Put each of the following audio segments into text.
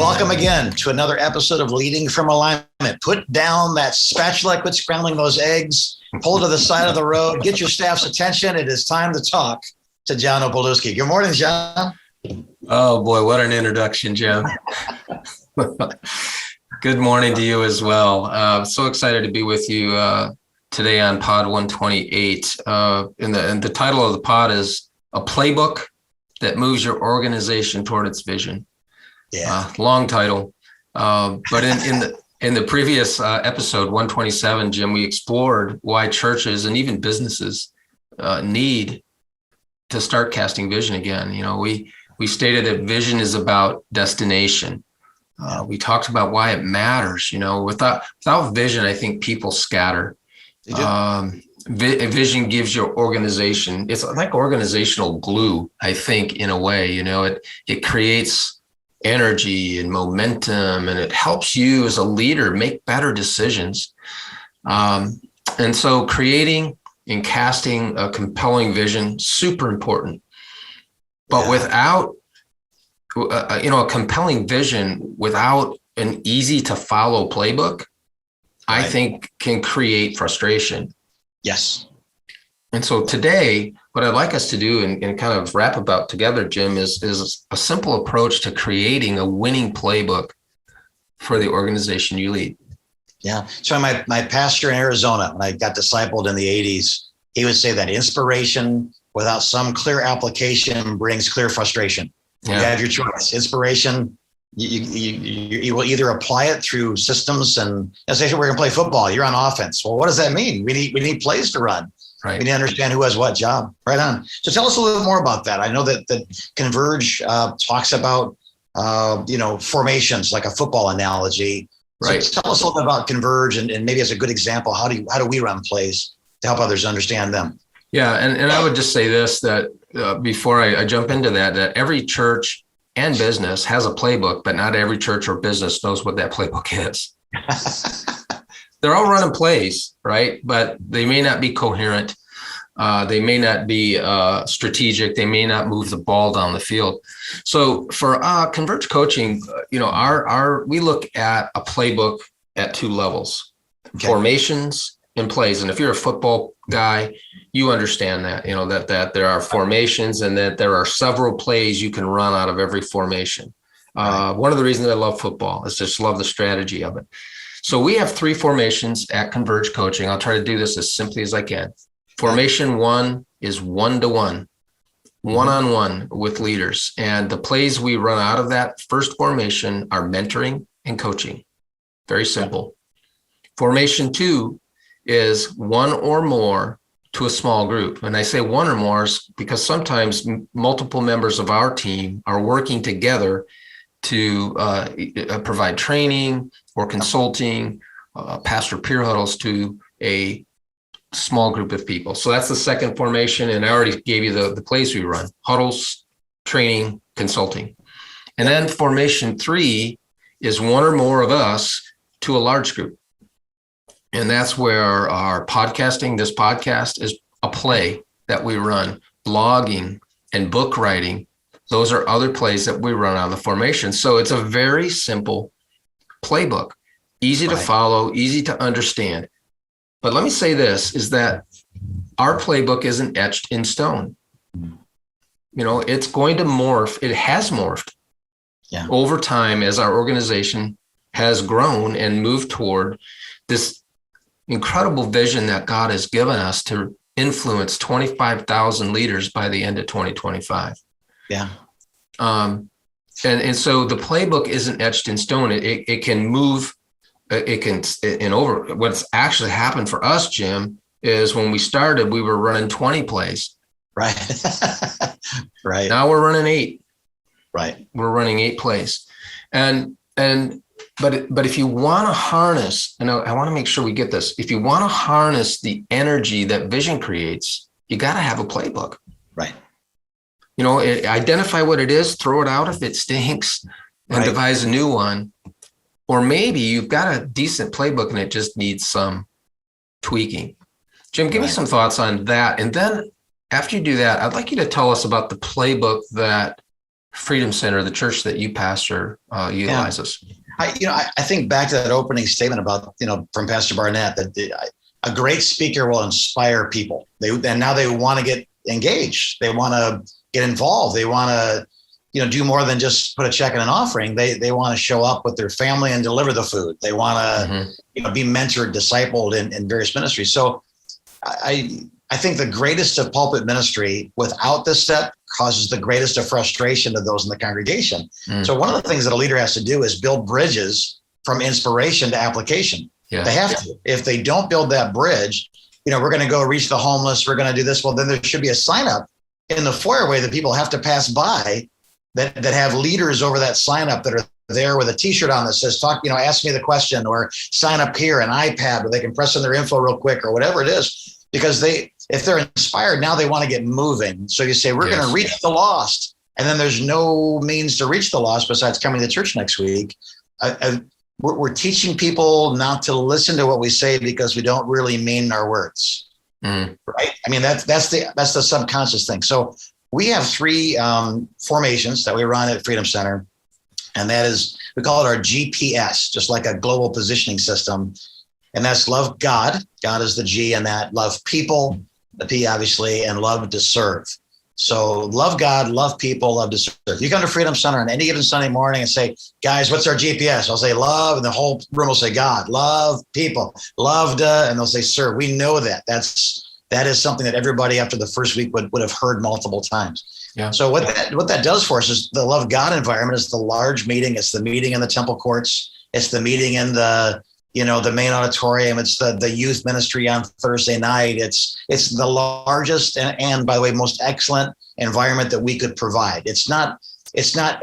Welcome again to another episode of Leading from Alignment. Put down that spatula, quit scrambling those eggs, pull to the side of the road, get your staff's attention. It is time to talk to John Opolewski. Good morning, John. Oh boy, what an introduction, Jim. Good morning to you as well. So excited to be with you today on Pod 128. And the title of the pod is A Playbook That Moves Your Organization Toward Its Vision. Yeah, long title. But in the previous episode 127, Jim, we explored why churches and even businesses need to start casting vision again. You know, we stated that vision is about destination. We talked about why it matters. You know, without vision, I think people scatter. Vision gives your organization, it's like organizational glue, I think, in a way. You know, it creates energy and momentum, and it helps you as a leader make better decisions. And so creating and casting a compelling vision, super important. But without, a compelling vision, without an easy to follow playbook, I think can create frustration. Yes. And so today, what I'd like us to do and kind of wrap about together, Jim, is a simple approach to creating a winning playbook for the organization you lead. Yeah. So my pastor in Arizona, when I got discipled in the 80s, he would say that inspiration without some clear application brings clear frustration. Yeah. You have your choice. Inspiration, you will either apply it through systems, and let's say we're going to play football. You're on offense. Well, what does that mean? We need plays to run. Right. We need to understand who has what job. Right on. So tell us a little bit more about that. I know that Converge talks about, formations, like a football analogy. Right. So tell us a little bit about Converge and maybe as a good example, how do we run plays to help others understand them? Yeah. And I would just say this, that before I jump into that every church and business has a playbook, but not every church or business knows what that playbook is. They're all running plays, right? But they may not be coherent. They may not be strategic. They may not move the ball down the field. So for Converge Coaching, we look at a playbook at two levels: formations and plays. And if you're a football guy, you understand that, that there are formations and that there are several plays you can run out of every formation. One of the reasons I love football is just love the strategy of it. So we have three formations at Converge Coaching. I'll try to do this as simply as I can. Formation one is one-to-one, one-on-one with leaders. And the plays we run out of that first formation are mentoring and coaching. Very simple. Formation two is one or more to a small group. And I say one or more because sometimes multiple members of our team are working together to provide training or consulting, pastor peer huddles to a small group of people. So that's the second formation. And I already gave you the plays we run: huddles, training, consulting. And then formation three is one or more of us to a large group. And that's where our podcasting, this podcast, is a play that we run. Blogging and book writing, those are other plays that we run on the formation. So it's a very simple playbook, easy to follow, easy to understand. But let me say this, is that our playbook isn't etched in stone. It's going to morph. It has morphed over time as our organization has grown and moved toward this incredible vision that God has given us to influence 25,000 leaders by the end of 2025. Yeah. And so the playbook isn't etched in stone. It can move. What's actually happened for us, Jim, is when we started, we were running 20 plays. Right. Right. Now we're running 8. Right. We're running 8 plays. But if you want to harness, and I want to make sure we get this, if you want to harness the energy that vision creates, you got to have a playbook. Right. Identify what it is, throw it out if it stinks, and devise a new one. Or maybe you've got a decent playbook and it just needs some tweaking. Jim, give me some thoughts on that. And then after you do that, I'd like you to tell us about the playbook that Freedom Center, the church that you pastor, utilizes? I think back to that opening statement about, from Pastor Barnett, that a great speaker will inspire people. And now they want to get engaged. They want to get involved. They want to, do more than just put a check in an offering. They want to show up with their family and deliver the food. They want to, be mentored, discipled in various ministries. So I think the greatest of pulpit ministry without this step causes the greatest of frustration to those in the congregation. So one of the things that a leader has to do is build bridges from inspiration to application. Yeah. They have to. If they don't build that bridge, we're going to go reach the homeless. We're going to do this. Well, then there should be a sign up in the foyerway that people have to pass by that have leaders over that sign up that are there with a t-shirt on that says, ask me the question, or sign up here, an iPad where they can press in their info real quick, or whatever it is, because if they're inspired, now they want to get moving. So you say, we're going to reach the lost. And then there's no means to reach the lost besides coming to church next week. We're teaching people not to listen to what we say because we don't really mean our words. Right? I mean, that's the subconscious thing. So we have 3 formations that we run at Freedom Center. And that is, we call it our GPS, just like a global positioning system. And that's love God. God is the G in that. Love people, the P obviously, and love to serve. So love God, love people, love to serve. You come to Freedom Center on any given Sunday morning and say, guys, what's our GPS? I'll say love, and the whole room will say God, love people, loved, and they'll say serve. We know that. That is something that everybody after the first week would have heard multiple times. Yeah. So what that does for us is the love God environment is the large meeting. It's the meeting in the temple courts. It's the meeting in the main auditorium. It's the youth ministry on Thursday night. It's the largest and by the way, most excellent environment that we could provide. It's not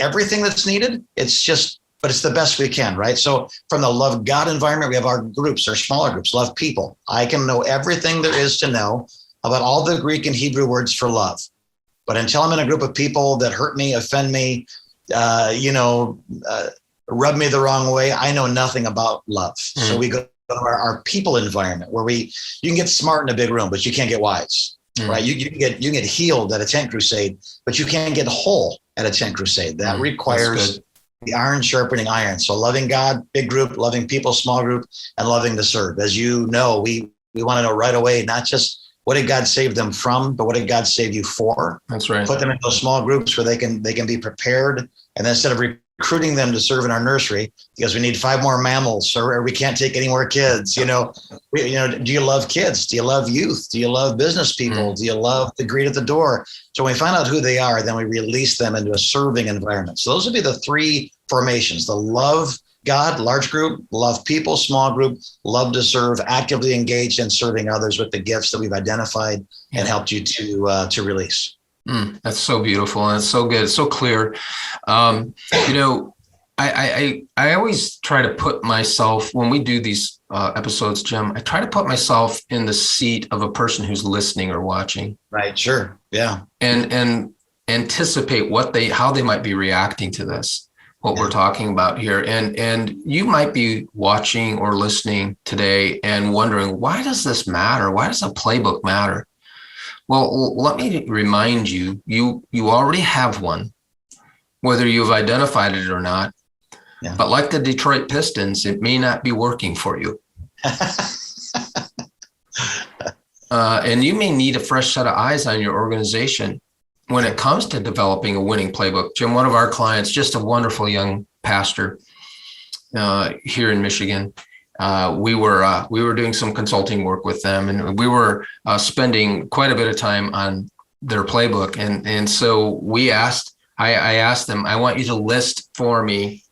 everything that's needed. But it's the best we can, right? So from the love God environment, we have our groups, our smaller groups, love people. I can know everything there is to know about all the Greek and Hebrew words for love. But until I'm in a group of people that hurt me, offend me, rub me the wrong way, I know nothing about love. So we go to our people environment where you can get smart in a big room, but you can't get wise, right? You can get healed at a tent crusade, but you can't get whole at a tent crusade. That requires the iron sharpening iron. So loving God, big group, loving people, small group, and loving to serve. As you know, we want to know right away, not just what did God save them from, but what did God save you for? That's right. Put them in those small groups where they can be prepared. And then instead of recruiting them to serve in our nursery because we need 5 more mammals or we can't take any more kids, do you love kids? Do you love youth? Do you love business people? Do you love the greet at the door? So when we find out who they are, then we release them into a serving environment. So those would be the 3 formations: the love God, large group; love people, small group; love to serve, actively engaged in serving others with the gifts that we've identified and helped you to release. That's so beautiful. And it's so good. It's so clear. I always try to put myself, when we do these episodes, Jim, I try to put myself in the seat of a person who's listening or watching. Right. Sure. Yeah. And anticipate how they might be reacting to this, what we're talking about here. And you might be watching or listening today and wondering, why does this matter? Why does a playbook matter? Well, let me remind you, you already have one, whether you've identified it or not. Yeah. But like the Detroit Pistons, it may not be working for you. And you may need a fresh set of eyes on your organization when it comes to developing a winning playbook. Jim, one of our clients, just a wonderful young pastor here in Michigan. We were doing some consulting work with them, and we were spending quite a bit of time on their playbook. And so I asked them, I want you to list for me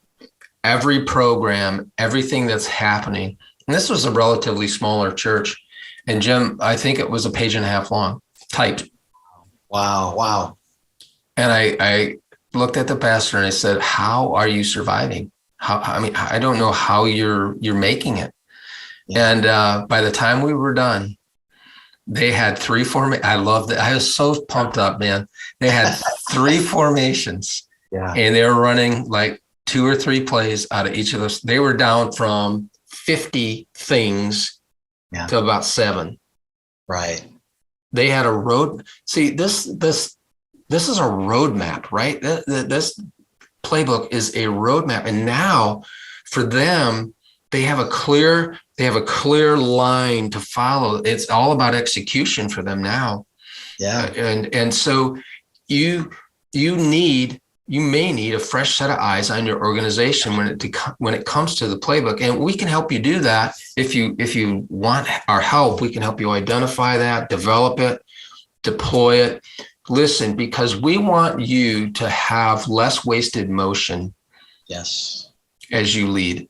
every program, everything that's happening. And this was a relatively smaller church. And Jim, I think it was a 1.5 pages long, typed. Wow. And I looked at the pastor and I said, how are you surviving? I don't know how you're making it. Yeah. And by the time we were done, they had 3 formations. I loved it. I was so pumped up, man. They had 3 formations. Yeah. And they were running like 2 or 3 plays out of each of those. They were down from 50 things to about 7. Right. They had a road. See, this this is a roadmap, right? This playbook is a roadmap. And now for them, they have a clear line to follow. It's all about execution for them now. Yeah. And so you may need a fresh set of eyes on your organization when it comes to the playbook. And we can help you do that. If you want our help, we can help you identify that, develop it, deploy it. Listen, because we want you to have less wasted motion. Yes. As you lead.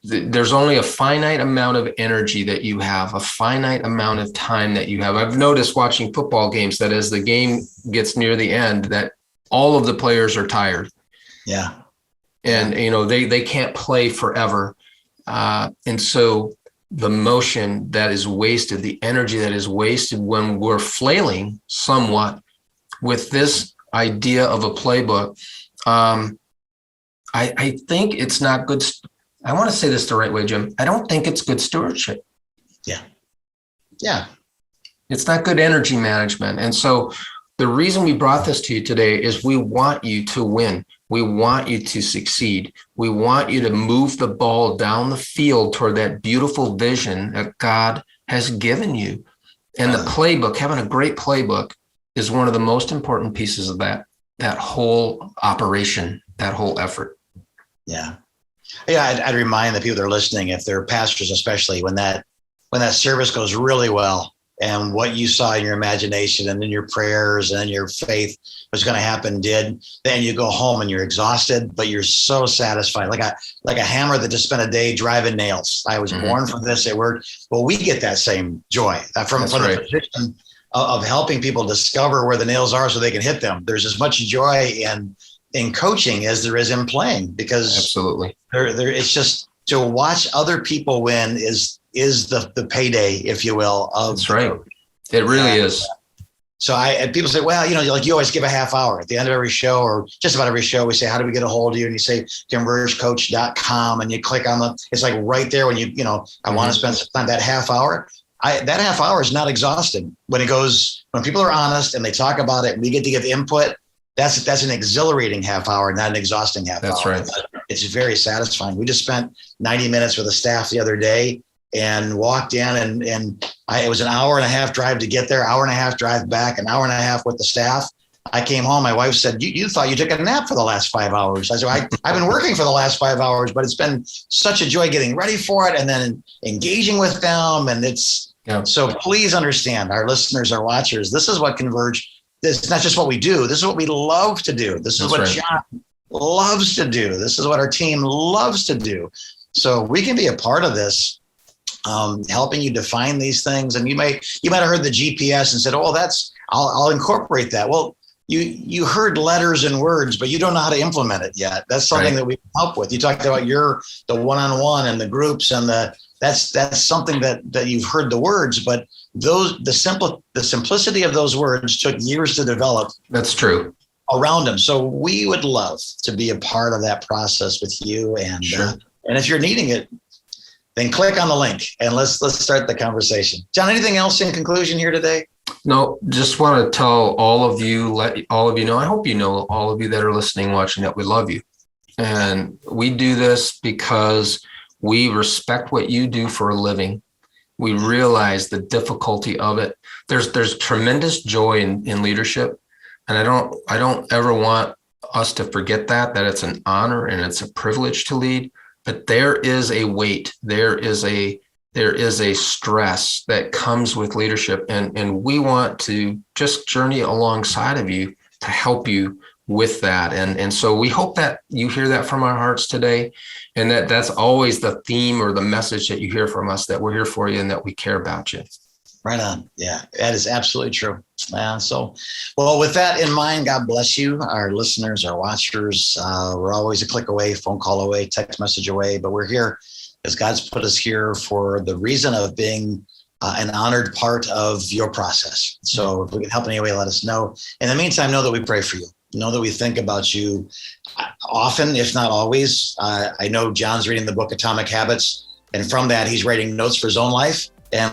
There's only a finite amount of energy that you have, a finite amount of time that you have. I've noticed watching football games that as the game gets near the end, that all of the players are tired. Yeah. And, they can't play forever. And so the motion that is wasted, the energy that is wasted when we're flailing somewhat with this idea of a playbook, I think it's not good. I want to say this the right way, Jim. I don't think it's good stewardship. Yeah. Yeah. It's not good energy management. And so the reason we brought this to you today is we want you to win. We want you to succeed. We want you to move the ball down the field toward that beautiful vision that God has given you. And the playbook, having a great playbook, is one of the most important pieces of that whole operation, that whole effort. Yeah. Yeah. I'd remind the people that are listening, if they're pastors, especially when that service goes really well and what you saw in your imagination and in your prayers and in your faith was going to happen then you go home and you're exhausted, but you're so satisfied, like a hammer that just spent a day driving nails. I was born for this. It worked. Well, we get that same joy from the position of helping people discover where the nails are so they can hit them. There's as much joy in coaching as there is in playing, because absolutely it's just to watch other people win is the payday, if you will. That's right. It really is. So people say, well, like you always give a half hour at the end of every show, or just about every show. We say, how do we get a hold of you? And you say convergecoach.com, and you click on it's like right there when I want to spend some time. That half hour, that half hour is not exhausting when people are honest and they talk about it and we get to give input. That's an exhilarating half hour, not an exhausting half hour. That's right. It's very satisfying. We just spent 90 minutes with the staff the other day and walked in and it was an hour and a half drive to get there, hour and a half drive back, an hour and a half with the staff. I came home. My wife said, you thought you took a nap for the last 5 hours. I said, I've been working for the last 5 hours, but it's been such a joy getting ready for it and then engaging with them. And so please understand, our listeners, our watchers, this is what Converge. This is not just what we do. This is what we love to do. This is what John loves to do. This is what our team loves to do. So we can be a part of this, helping you define these things. And you might have heard the GPS and said, "Oh, I'll incorporate that." Well, you heard letters and words, but you don't know how to implement it yet. That's something that we can help with. You talked about the one-on-one and the groups and that's something that you've heard the words, but the simplicity of those words took years to develop. That's true. Around them. So we would love to be a part of that process with you. And and if you're needing it, then click on the link and let's start the conversation. John, anything else in conclusion here today? No, just want to tell all of you, let all of you know, I hope you know, all of you that are listening, watching, that we love you. And we do this because we respect what you do for a living. We realize the difficulty of it. There's tremendous joy in leadership. And I don't ever want us to forget that it's an honor and it's a privilege to lead, but there is a weight, there is a stress that comes with leadership. And we want to just journey alongside of you to help you with that. And so we hope that you hear that from our hearts today, and that's always the theme or the message that you hear from us, that we're here for you and that we care about you. Right on. Yeah, that is absolutely true. So, well, with that in mind, God bless you, our listeners, our watchers. We're always a click away, phone call away, text message away, but we're here as God's put us here for the reason of being an honored part of your process. So if we can help in any way, let us know. In the meantime, know that we pray for you. Know that we think about you often, if not always. I know John's reading the book Atomic Habits, and from that, he's writing notes for his own life. and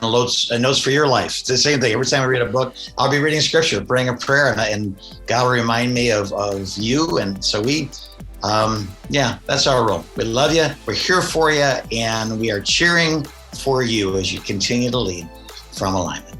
notes for your life. It's the same thing. Every time I read a book, I'll be reading scripture, praying a prayer, and God will remind me of you. And so that's our role. We love you. We're here for you, and we are cheering for you as you continue to lead from alignment.